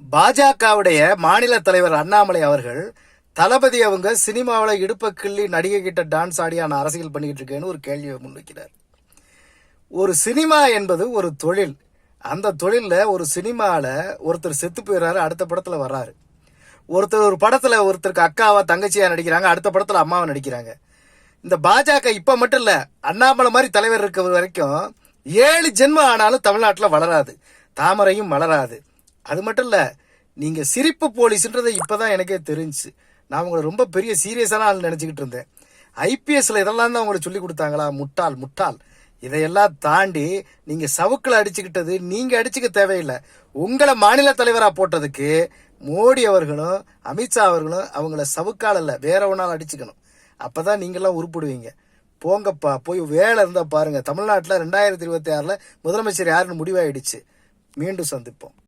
பாஜகவுடைய மாநில தலைவர் அண்ணாமலை அவர்கள் தளபதி அவங்க சினிமாவில் இடுப்ப கிள்ளி நடிகை கிட்ட டான்ஸ் ஆடியா நான் அரசியல் பண்ணிக்கிட்டு இருக்கேன்னு ஒரு கேள்வியை முன்வைக்கிறார். ஒரு சினிமா என்பது ஒரு தொழில். அந்த தொழிலில் ஒரு சினிமாவில் ஒருத்தர் செத்து போயிடுறாரு, அடுத்த படத்தில் வர்றாரு. ஒருத்தர் ஒரு படத்தில் ஒருத்தருக்கு அக்காவா தங்கச்சியா நடிக்கிறாங்க, அடுத்த படத்தில் அம்மாவை நடிக்கிறாங்க. இந்த பாஜக இப்போ மட்டும் இல்லை, அண்ணாமலை மாதிரி தலைவர் இருக்க வரைக்கும் 7 ஜென்மம் ஆனாலும் தமிழ்நாட்டில் வளராது, தாமரையும் மலராது. அது மட்டும் இல்லை, நீங்கள் சிரிப்பு போலீஸ்ன்றதை இப்போதான் எனக்கே தெரிஞ்சு. நான் உங்களை ரொம்ப பெரிய சீரியஸான ஆள் நினச்சிக்கிட்டு இருந்தேன். ஐபிஎஸ்ல இதெல்லாம் தான் உங்களுக்கு சொல்லி கொடுத்தாங்களா? முட்டாள் முட்டாள். இதையெல்லாம் தாண்டி நீங்கள் சவுக்கில் அடிச்சுக்கிட்டது நீங்கள் அடிச்சுக்க தேவையில்லை. உங்களை மாநில தலைவராக போட்டதுக்கு மோடி அவர்களும் அமித்ஷா அவர்களும் அவங்கள சவுக்கால் இல்லை வேற ஒன்றால் அடிச்சுக்கணும். அப்போ தான் நீங்கள்லாம் உருப்பிடுவீங்க. போங்கப்பா, போய் வேலை இருந்தால் பாருங்கள். தமிழ்நாட்டில் 2026 முதலமைச்சர் யாருன்னு முடிவாயிடுச்சு. மீண்டும் சந்திப்போம்.